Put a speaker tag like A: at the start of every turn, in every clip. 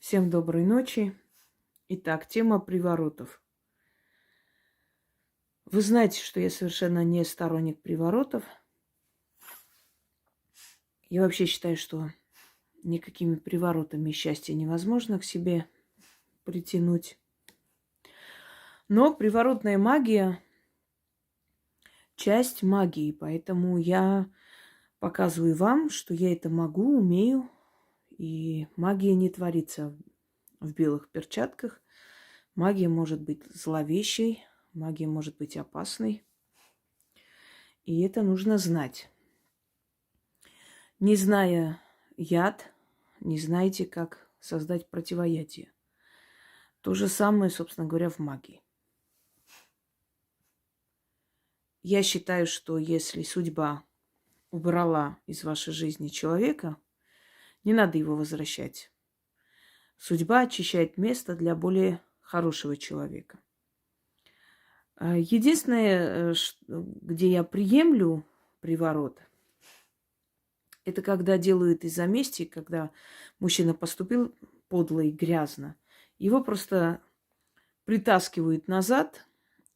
A: Всем доброй ночи. Итак, тема приворотов. Вы знаете, что я совершенно не сторонник приворотов. Я вообще считаю, что никакими приворотами счастье невозможно к себе притянуть. Но приворотная магия– часть магии, поэтому я показываю вам, что я это могу, умею, и магия не творится в белых перчатках. Магия может быть зловещей, магия может быть опасной. И это нужно знать. Не зная яд, не знаете, как создать противоядие. То же самое, собственно говоря, в магии. Я считаю, что если судьба убрала из вашей жизни человека, не надо его возвращать. Судьба очищает место для более хорошего человека. Единственное, где я приемлю приворот, это когда делают из-за мести, когда мужчина поступил подло и грязно. Его просто притаскивают назад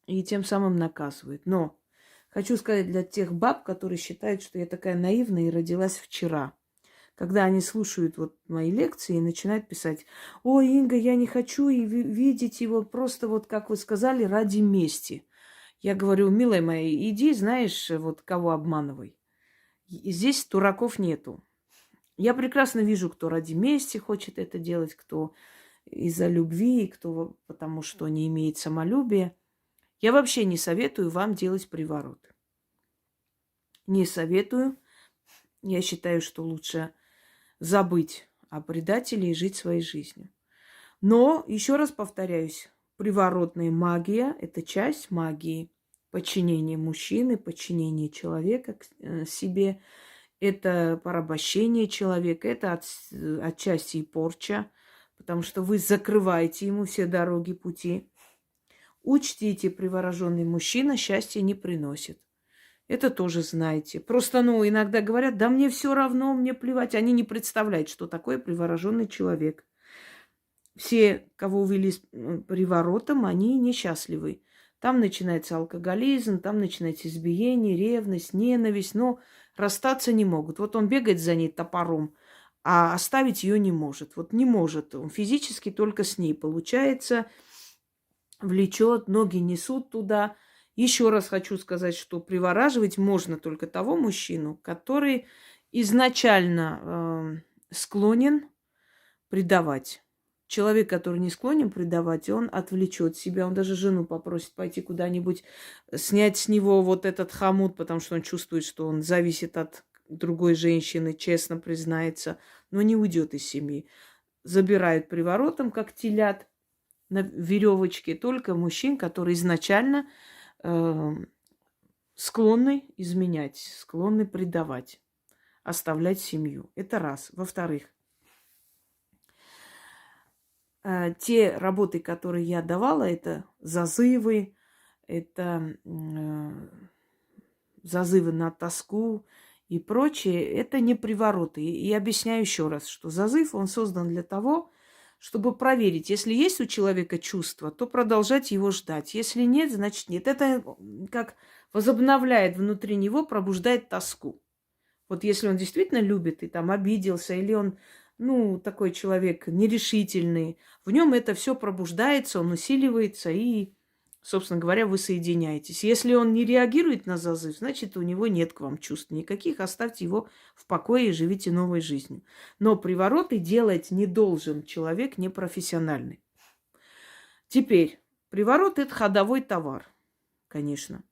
A: и тем самым наказывают. Но хочу сказать для тех баб, которые считают, что я такая наивная и родилась вчера. Когда они слушают вот мои лекции и начинают писать: «Ой, Инга, я не хочу и видеть его просто вот, как вы сказали, ради мести». Я говорю: милая моя, иди, знаешь, вот кого обманывай. И здесь дураков нету. Я прекрасно вижу, кто ради мести хочет это делать, кто из-за любви, кто потому что не имеет самолюбия. Я вообще не советую вам делать приворот. Не советую. Я считаю, что лучше забыть о предателе и жить своей жизнью. Но, еще раз повторяюсь, приворотная магия – это часть магии. Подчинение мужчины, подчинение человека к себе – это порабощение человека, это отчасти и порча, потому что вы закрываете ему все дороги, пути. Учтите, привороженный мужчина счастья не приносит. Это тоже знаете. Просто, иногда говорят: да мне все равно, мне плевать. Они не представляют, что такое привороженный человек. Все, кого увели с приворотом, они несчастливы. Там начинается алкоголизм, там начинается избиение, ревность, ненависть, но расстаться не могут. Вот он бегает за ней топором, а оставить ее не может. Вот не может. Он физически только с ней, получается, влечет, ноги несут туда. Еще раз хочу сказать, что привораживать можно только того мужчину, который изначально склонен предавать. Человек, который не склонен предавать, он отвлечет себя. Он даже жену попросит пойти куда-нибудь, снять с него вот этот хомут, потому что он чувствует, что он зависит от другой женщины, честно признается, но не уйдет из семьи. Забирают приворотом, как телят, на веревочке только мужчин, которые изначально склонны изменять, склонны предавать, оставлять семью. Это раз. Во-вторых, те работы, которые я давала, это зазывы, это зазывы на тоску и прочее, это не привороты. И объясняю еще раз, что зазыв, он создан для того, чтобы проверить, если есть у человека чувство, то продолжать его ждать. Если нет, значит нет. Это как возобновляет внутри него, пробуждает тоску. Вот если он действительно любит и там обиделся, или он, такой человек нерешительный, в нем это все пробуждается, он усиливается и, собственно говоря, вы соединяетесь. Если он не реагирует на зазыв, значит, у него нет к вам чувств никаких. Оставьте его в покое и живите новой жизнью. Но привороты делать не должен человек непрофессиональный. Теперь, приворот – это ходовой товар, конечно.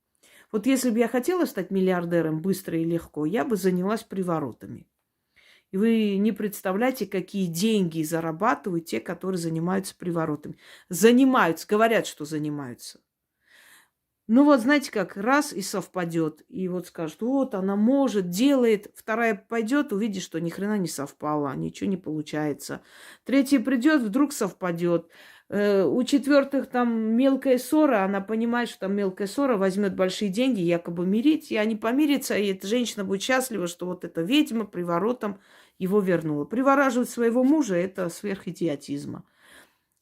A: Вот если бы я хотела стать миллиардером быстро и легко, я бы занялась приворотами. И вы не представляете, какие деньги зарабатывают те, которые занимаются приворотами. Занимаются, говорят, что занимаются. Вот знаете как, раз и совпадет. И вот скажут: вот она может, делает. Вторая пойдет, увидит, что ни хрена не совпало, ничего не получается. Третья придет, вдруг совпадет. У четвертых там мелкая ссора, она понимает, что там мелкая ссора, возьмет большие деньги, якобы мирить, и они помирятся, и эта женщина будет счастлива, что вот эта ведьма приворотом его вернула. Привораживать своего мужа – это сверх идиотизма.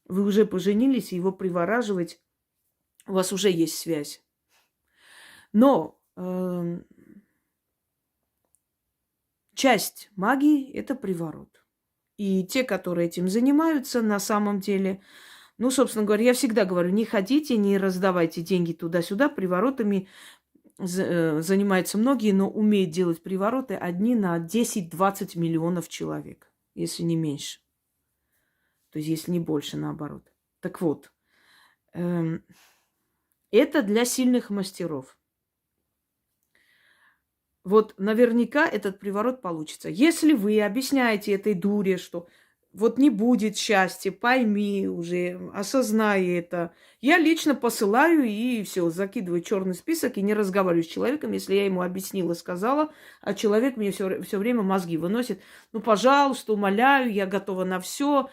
A: Вы уже поженились, его привораживать, у вас уже есть связь. Но часть магии – это приворот. И те, которые этим занимаются, на самом деле, ну, собственно говоря, я всегда говорю, не ходите, не раздавайте деньги туда-сюда. Приворотами занимаются многие, но умеют делать привороты одни на 10-20 миллионов человек, если не меньше. То есть, если не больше, наоборот. Так вот, это для сильных мастеров. Вот наверняка этот приворот получится. Если вы объясняете этой дуре, что вот не будет счастья, пойми уже, осознай это. Я лично посылаю и все, закидываю черный список и не разговариваю с человеком, если я ему объяснила, сказала, а человек мне все время мозги выносит. Ну, пожалуйста, умоляю, я готова на все.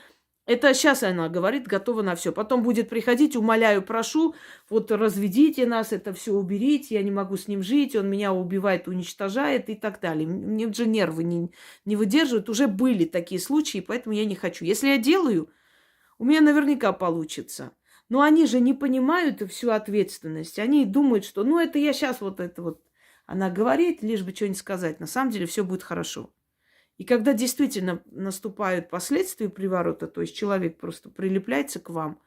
A: Это сейчас она говорит, готова на все. Потом будет приходить, умоляю, прошу, вот разведите нас, это все уберите, я не могу с ним жить, он меня убивает, уничтожает и так далее. Мне же нервы не выдерживают. Уже были такие случаи, поэтому я не хочу. Если я делаю, у меня наверняка получится. Но они же не понимают всю ответственность. Они думают, что ну это я сейчас вот это вот. Она говорит, лишь бы что-нибудь сказать. На самом деле все будет хорошо. И когда действительно наступают последствия приворота, то есть человек просто прилепляется к вам,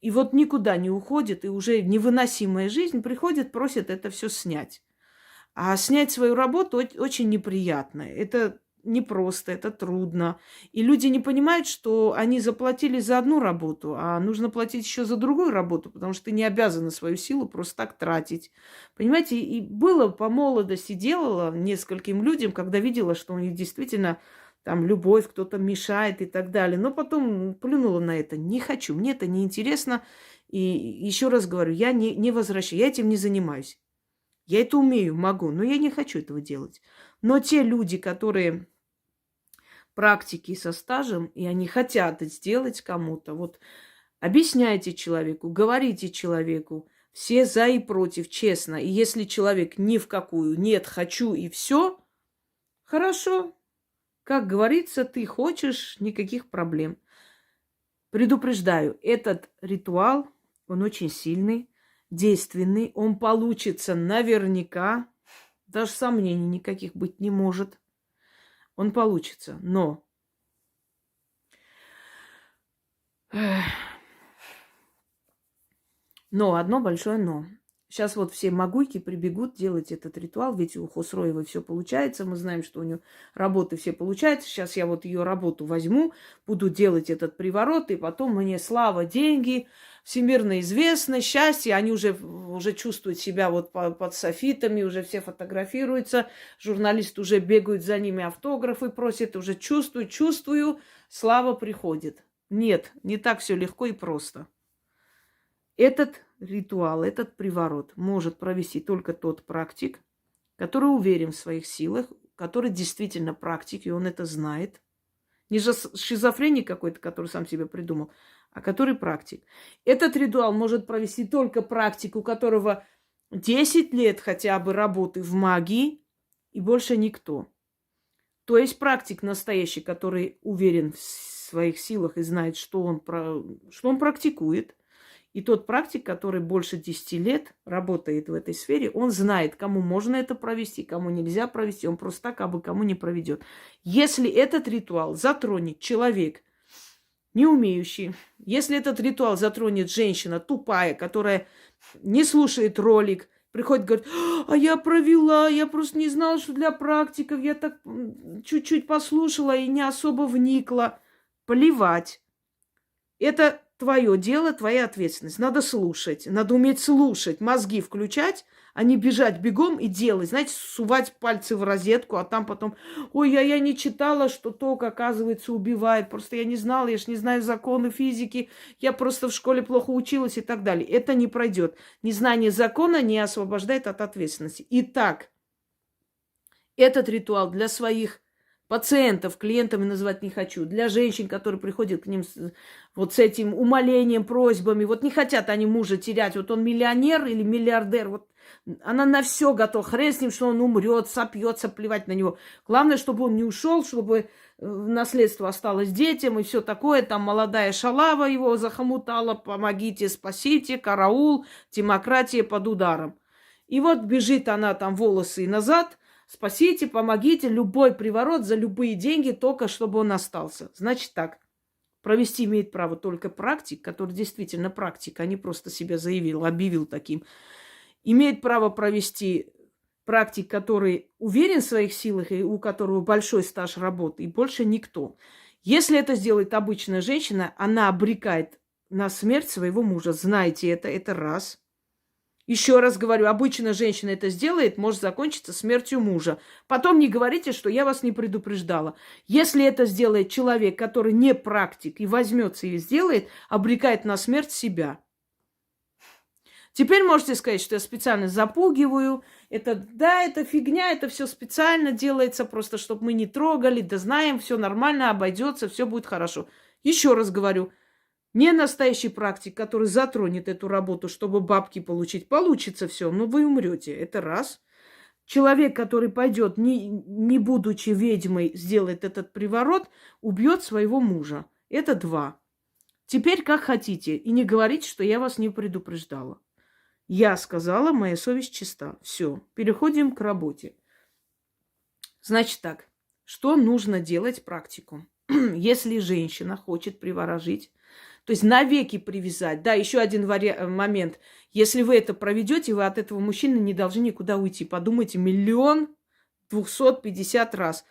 A: и вот никуда не уходит, и уже невыносимая жизнь, приходит, просит это все снять. А снять свою работу очень неприятно. Это непросто, это трудно. И люди не понимают, что они заплатили за одну работу, а нужно платить еще за другую работу, потому что ты не обязана свою силу просто так тратить. Понимаете, и было по молодости, делала нескольким людям, когда видела, что у них действительно там любовь, кто-то мешает и так далее. Но потом плюнула на это. Не хочу, мне это неинтересно. И еще раз говорю, я не возвращаю, я этим не занимаюсь. Я это умею, могу, но я не хочу этого делать. Но те люди, которые практики со стажем, и они хотят сделать кому-то, вот объясняйте человеку, говорите человеку, все за и против, честно. И если человек ни в какую, нет, хочу и все, хорошо. Как говорится, ты хочешь, никаких проблем. Предупреждаю, этот ритуал, он очень сильный, действенный, он получится наверняка, даже сомнений никаких быть не может. Он получится, но одно большое но. Сейчас вот все могуйки прибегут делать этот ритуал, ведь у Хосроевой все получается, мы знаем, что у нее работы все получаются. Сейчас я вот ее работу возьму, буду делать этот приворот, и потом мне слава, деньги, всемирно известно, счастье. Они уже чувствуют себя вот под софитами, уже все фотографируются, журналисты уже бегают за ними, автографы просят, уже чувствую, слава приходит. Нет, не так все легко и просто. Этот ритуал, этот приворот может провести только тот практик, который уверен в своих силах, который действительно практик, и он это знает. Не шизофреник какой-то, который сам себе придумал, а который практик. Этот ритуал может провести только практик, у которого 10 лет хотя бы работы в магии, и больше никто. То есть практик настоящий, который уверен в своих силах и знает, что он практикует. И тот практик, который больше 10 лет работает в этой сфере, он знает, кому можно это провести, кому нельзя провести. Он просто так абы кому не проведет. Если этот ритуал затронет человек, не умеющий, если этот ритуал затронет женщина тупая, которая не слушает ролик, приходит, говорит, а я провела, я просто не знала, что для практиков, я так чуть-чуть послушала и не особо вникла. Плевать. Это твое дело, твоя ответственность. Надо слушать, надо уметь слушать, мозги включать, а не бежать бегом и делать. Знаете, сувать пальцы в розетку, а там потом, ой, я не читала, что ток, оказывается, убивает. Просто я не знала, я ж не знаю законы физики, я просто в школе плохо училась и так далее. Это не пройдет. Незнание закона не освобождает от ответственности. Итак, этот ритуал для своих пациентов, клиентами называть не хочу, для женщин, которые приходят к ним вот с этим умолением, просьбами, вот не хотят они мужа терять, вот он миллионер или миллиардер, вот Она на все готова. Хрен с ним, что он умрет, сопьется, плевать на него. Главное, чтобы он не ушел, чтобы наследство осталось детям и все такое. Там молодая шалава его захомутала. Помогите, спасите, караул, демократия под ударом. И вот бежит она там волосы назад. Спасите, помогите, любой приворот за любые деньги, только чтобы он остался. Значит так. Провести имеет право только практик, который действительно практик, а не просто себя заявил, объявил таким. Имеет право провести практик, который уверен в своих силах и у которого большой стаж работы, и больше никто. Если это сделает обычная женщина, она обрекает на смерть своего мужа. Знайте это раз. Еще раз говорю, обычно женщина это сделает, может закончиться смертью мужа. Потом не говорите, что я вас не предупреждала. Если это сделает человек, который не практик, и возьмется и сделает, обрекает на смерть себя. Теперь можете сказать, что я специально запугиваю. Это фигня, это все специально делается, просто чтобы мы не трогали, да знаем, все нормально, обойдется, все будет хорошо. Еще раз говорю, не настоящий практик, который затронет эту работу, чтобы бабки получить. Получится все, но вы умрете. Это раз. Человек, который пойдет, не будучи ведьмой, сделает этот приворот, убьет своего мужа. Это два. Теперь как хотите. И не говорите, что я вас не предупреждала. Я сказала, моя совесть чиста. Все, переходим к работе. Значит так, что нужно делать практику? Если женщина хочет приворожить, то есть навеки привязать. Да, еще один момент. Если вы это проведете, вы от этого мужчины не должны никуда уйти. Подумайте 1 250 000 раз.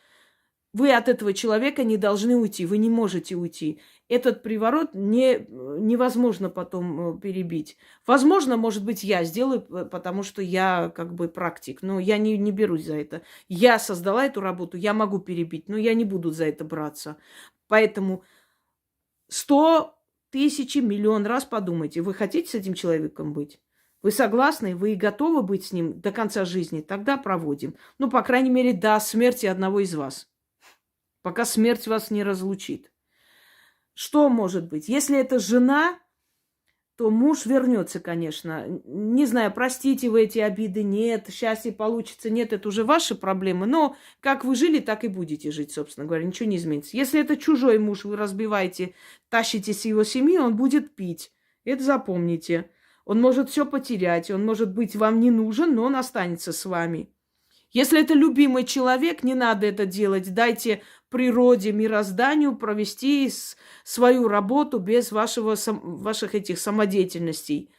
A: Вы от этого человека не должны уйти. Вы не можете уйти. Этот приворот невозможно потом перебить. Возможно, может быть, я сделаю, потому что я как бы практик. Но я не берусь за это. Я создала эту работу, я могу перебить, но я не буду за это браться. Поэтому 100 000, 1 000 000 раз подумайте, вы хотите с этим человеком быть? Вы согласны? Вы готовы быть с ним до конца жизни? Тогда проводим. Ну, по крайней мере, до смерти одного из вас. Пока смерть вас не разлучит. Что может быть? Если это жена, то муж вернется, конечно. Не знаю, простите вы эти обиды, нет, счастье получится, нет, это уже ваши проблемы. Но как вы жили, так и будете жить, собственно говоря, ничего не изменится. Если это чужой муж, вы разбиваете, тащите с его семьи, он будет пить. Это запомните. Он может все потерять, он может быть вам не нужен, но он останется с вами. Если это любимый человек, не надо это делать. Дайте природе, мирозданию провести свою работу без ваших этих самодеятельностей.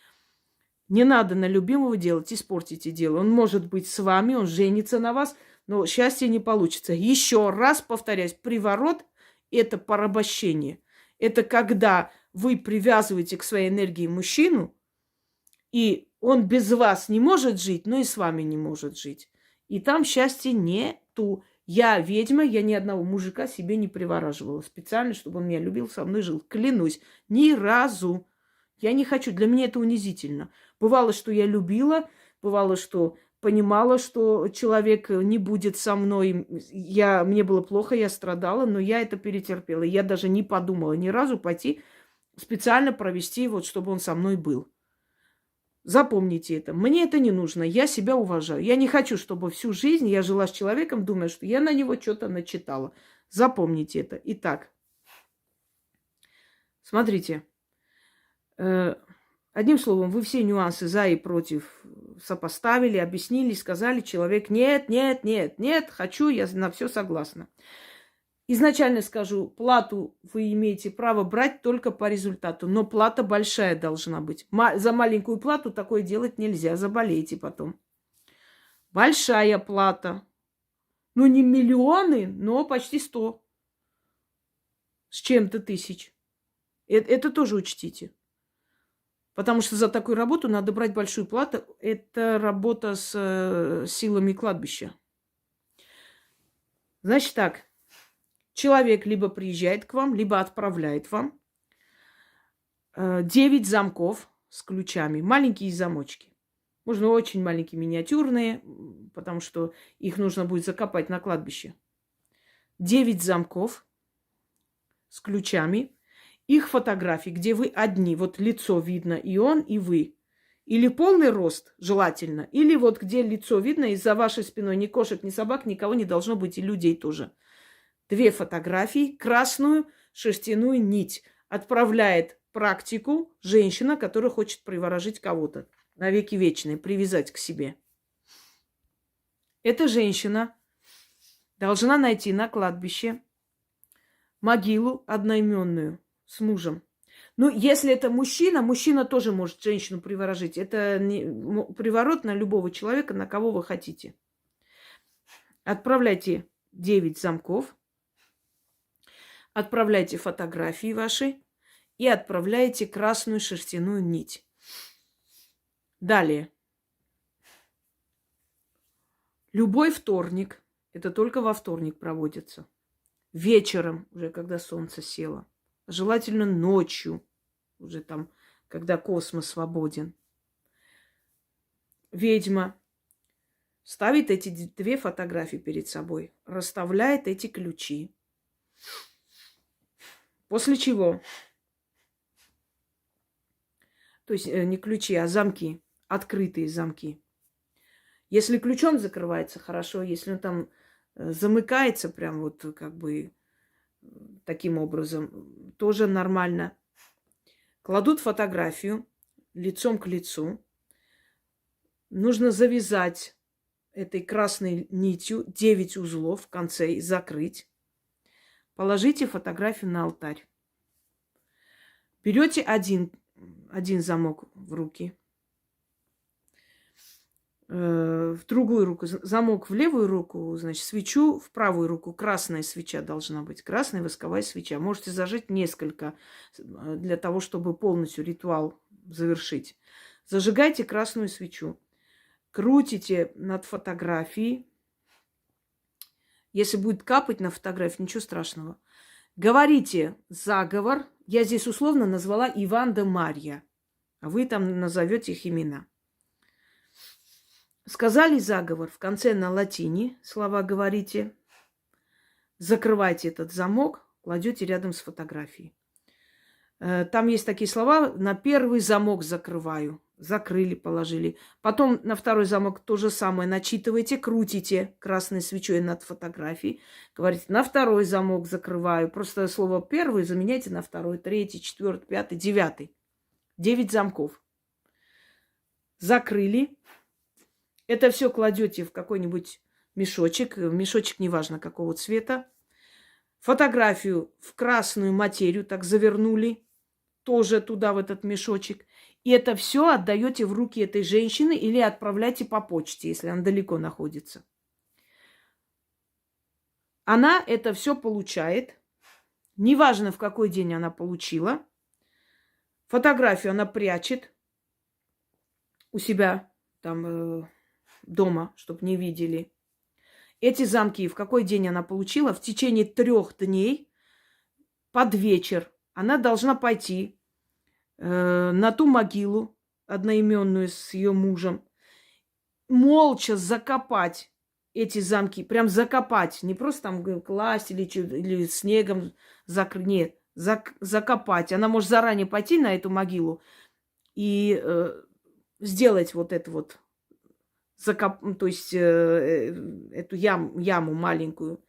A: Не надо на любимого делать, испортите дело. Он может быть с вами, он женится на вас, но счастья не получится. Еще раз повторяюсь, приворот – это порабощение. Это когда вы привязываете к своей энергии мужчину, и он без вас не может жить, но и с вами не может жить. И там счастья нету. Я ведьма, я ни одного мужика себе не привораживала. Специально, чтобы он меня любил, со мной жил. Клянусь, ни разу. Я не хочу, для меня это унизительно. Бывало, что я любила, бывало, что понимала, что человек не будет со мной. Мне было плохо, я страдала, но я это перетерпела. Я даже не подумала ни разу пойти специально провести, вот, чтобы он со мной был. Запомните это. Мне это не нужно. Я себя уважаю. Я не хочу, чтобы всю жизнь я жила с человеком, думая, что я на него что-то начитала. Запомните это. Итак, смотрите. Одним словом, вы все нюансы за и против сопоставили, объяснили, сказали, человек нет, нет, нет, нет, хочу, я на все согласна. Изначально скажу, плату вы имеете право брать только по результату, но плата большая должна быть. За маленькую плату такое делать нельзя, заболеете потом. Большая плата. Ну, не миллионы, но почти 100 с чем-то тысяч. Это тоже учтите. Потому что за такую работу надо брать большую плату. Это работа с силами кладбища. Значит так. Человек либо приезжает к вам, либо отправляет вам 9 замков с ключами. Маленькие замочки. Можно очень маленькие, миниатюрные, потому что их нужно будет закопать на кладбище. 9 замков с ключами. Их фотографии, где вы одни. Вот лицо видно, и он, и вы. Или полный рост, желательно, или вот где лицо видно, и за вашей спиной ни кошек, ни собак, никого не должно быть, и людей тоже. 2 фотографии, красную шерстяную нить. Отправляет практику женщина, которая хочет приворожить кого-то. Навеки вечные, привязать к себе. Эта женщина должна найти на кладбище могилу одноименную с мужем. Ну, если это мужчина, мужчина тоже может женщину приворожить. Это приворот на любого человека, на кого вы хотите. Отправляйте 9 замков, отправляйте фотографии ваши и отправляйте красную шерстяную нить. Далее. Любой вторник, это только во вторник проводится, вечером, уже когда солнце село, желательно ночью, уже там, когда космос свободен. Ведьма ставит эти 2 фотографии перед собой, расставляет эти ключи. После чего, то есть не ключи, а замки, открытые замки. Если ключом закрывается, хорошо, если он там замыкается прям вот как бы таким образом, тоже нормально. Кладут фотографию лицом к лицу. Нужно завязать этой красной нитью 9 узлов в конце и закрыть. Положите фотографию на алтарь. Берете один замок в руки. В другую руку замок в левую руку, значит, свечу в правую руку. Красная свеча должна быть. Красная восковая свеча. Можете зажечь несколько для того, чтобы полностью ритуал завершить. Зажигайте красную свечу. Крутите над фотографией. Если будет капать на фотографию, ничего страшного. Говорите заговор. Я здесь условно назвала Иван да Марья. А вы там назовете их имена. Сказали заговор, в конце на латине слова говорите, закрывайте этот замок, кладете рядом с фотографией. Там есть такие слова, на первый замок закрываю, закрыли, положили. Потом на второй замок то же самое начитываете, крутите красной свечой над фотографией, говорите, на второй замок закрываю. Просто слово первый заменяйте на второй, третий, четвертый, пятый, 9. 9 замков. Закрыли. Это все кладете в какой-нибудь мешочек. Мешочек неважно какого цвета. Фотографию в красную материю так завернули. Тоже туда, в этот мешочек. И это все отдаете в руки этой женщины или отправляйте по почте, если она далеко находится. Она это все получает. Неважно, в какой день она получила. Фотографию она прячет у себя там дома, чтобы не видели. Эти замки, в какой день она получила, в течение 3 дней под вечер она должна пойти на ту могилу одноименную с ее мужем, молча закопать эти замки, прям закопать, не просто там класть или снегом закрыть, нет, закопать. Она может заранее пойти на эту могилу и сделать вот это вот, то есть эту яму маленькую,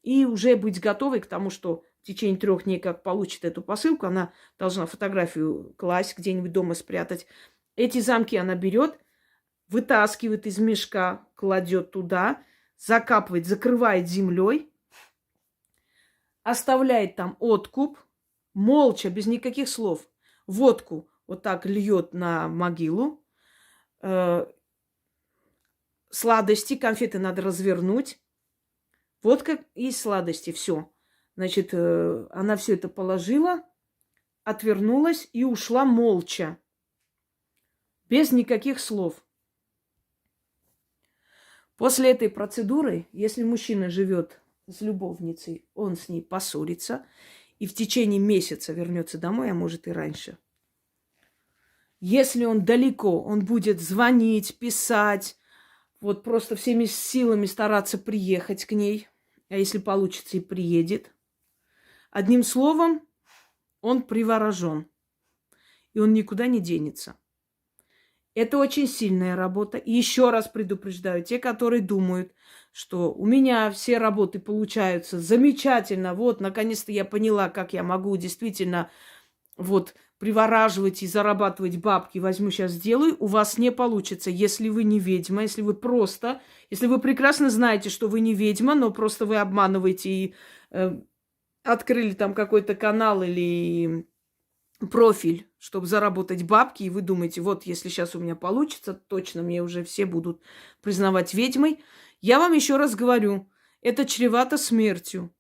A: и уже быть готовой к тому, что в течение 3 дней, как получит эту посылку, она должна фотографию класть, где-нибудь дома спрятать. Эти замки она берет, вытаскивает из мешка, кладет туда, закапывает, закрывает землей, оставляет там откуп, молча, без никаких слов, водку вот так льет на могилу, сладости, конфеты надо развернуть. Водка и сладости, все. Значит, она все это положила, отвернулась и ушла молча, без никаких слов. После этой процедуры, если мужчина живет с любовницей, он с ней поссорится и в течение месяца вернется домой, а может и раньше. Если он далеко, он будет звонить, писать, вот просто всеми силами стараться приехать к ней, а если получится, и приедет. Одним словом, он приворожен, и он никуда не денется. Это очень сильная работа. И еще раз предупреждаю, те, которые думают, что у меня все работы получаются замечательно, вот, наконец-то я поняла, как я могу действительно вот привораживать и зарабатывать бабки, возьму сейчас сделаю, у вас не получится, если вы не ведьма, если вы прекрасно знаете, что вы не ведьма, но просто вы обманываете и открыли там какой-то канал или профиль, чтобы заработать бабки, и вы думаете, вот, если сейчас у меня получится, точно мне уже все будут признавать ведьмой. Я вам еще раз говорю, это чревато смертью.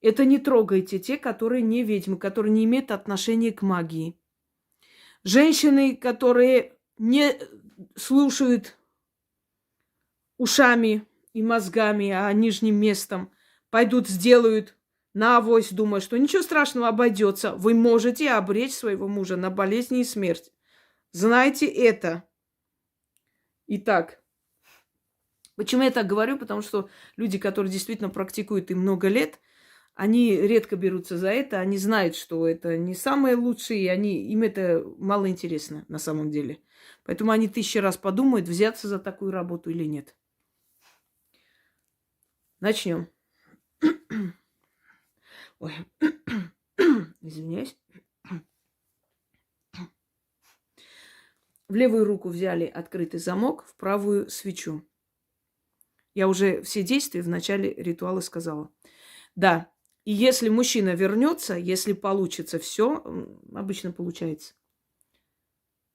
A: Это не трогайте те, которые не ведьмы, которые не имеют отношения к магии. Женщины, которые не слушают ушами и мозгами, а нижним местом, пойдут, сделают на авось, думая, что ничего страшного, обойдется. Вы можете обречь своего мужа на болезни и смерть. Знайте это. Итак, почему я так говорю? Потому что люди, которые действительно практикуют и много лет, они редко берутся за это, они знают, что это не самое лучшее, и им это мало интересно на самом деле. Поэтому они 1000 раз подумают, взяться за такую работу или нет. Начнем. Ой, извиняюсь. В левую руку взяли открытый замок, в правую свечу. Я уже все действия в начале ритуала сказала. Да, и если мужчина вернется, если получится все, обычно получается,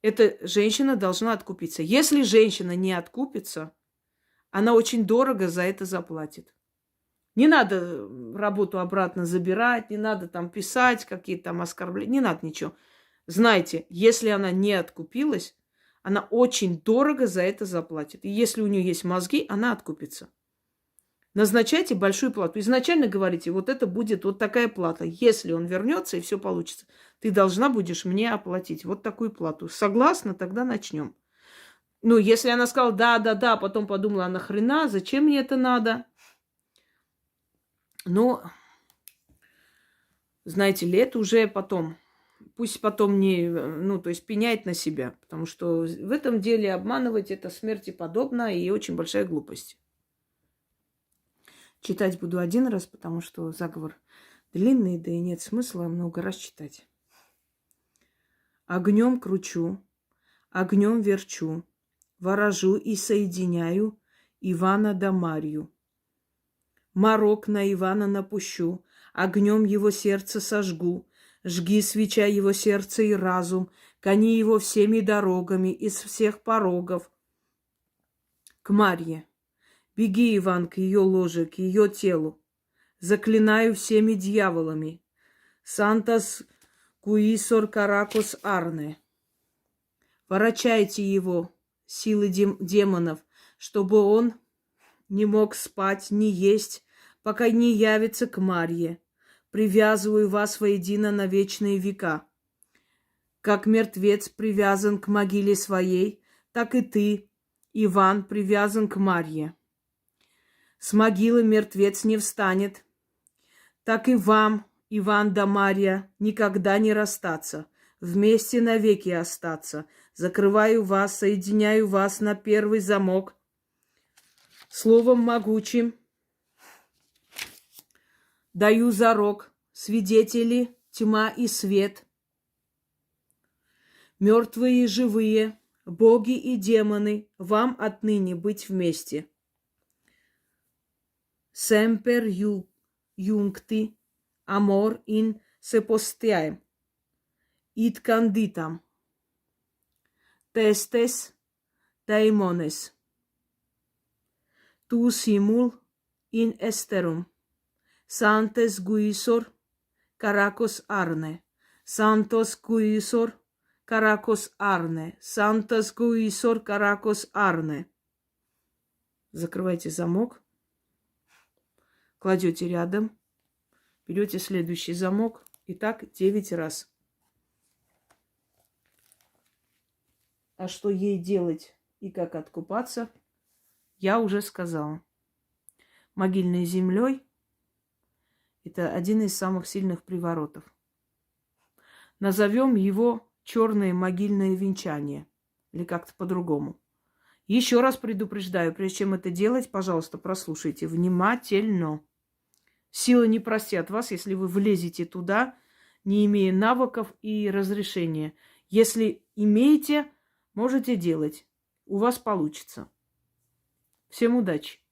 A: эта женщина должна откупиться. Если женщина не откупится, она очень дорого за это заплатит. Не надо работу обратно забирать, не надо там писать какие-то там оскорбления, не надо ничего. Знайте, если она не откупилась, она очень дорого за это заплатит. И если у нее есть мозги, она откупится. Назначайте большую плату. Изначально говорите, вот это будет вот такая плата. Если он вернется и все получится, ты должна будешь мне оплатить вот такую плату. Согласна? Тогда начнем. Ну, если она сказала да, потом подумала, а нахрена, зачем мне это надо? Ну, знаете ли, это уже потом. Пусть потом не, то есть пеняет на себя. Потому что в этом деле обманывать это смерти подобно и очень большая глупость. Читать буду один раз, потому что заговор длинный, да и нет смысла много раз читать. Огнем кручу, огнем верчу, ворожу и соединяю Ивана да Марью. Морок на Ивана напущу, огнем его сердце сожгу. Жги, свеча, его сердце и разум, гони его всеми дорогами, из всех порогов. К Марье. Беги, Иван, к ее ложе, к ее телу. Заклинаю всеми дьяволами. Сантас куисор каракус арне. Ворочайте его, силы демонов, чтобы он не мог спать, не есть, пока не явится к Марье. Привязываю вас воедино на вечные века. Как мертвец привязан к могиле своей, так и ты, Иван, привязан к Марье. С могилы мертвец не встанет, так и вам, Иван да Марья, никогда не расстаться, вместе навеки остаться. Закрываю вас, соединяю вас на первый замок, словом могучим даю зарок, свидетели, тьма и свет, мертвые и живые, боги и демоны, вам отныне быть вместе. Semper juncti amor in sepostiae, id canditam, testes daimones, tu simul in esterum, santes guisor caracos arne, santos guisor caracos arne, santos guisor caracos arne. Закрывайте замок. Кладете рядом, берете следующий замок, и так 9 раз. А что ей делать и как откупаться, я уже сказала. Могильной землей – это один из самых сильных приворотов. Назовем его черное могильное венчание. или как-то по-другому. Еще раз предупреждаю, прежде чем это делать, пожалуйста, прослушайте внимательно. Сила не простят вас, если вы влезете туда, не имея навыков и разрешения. Если имеете, можете делать. У вас получится. Всем удачи!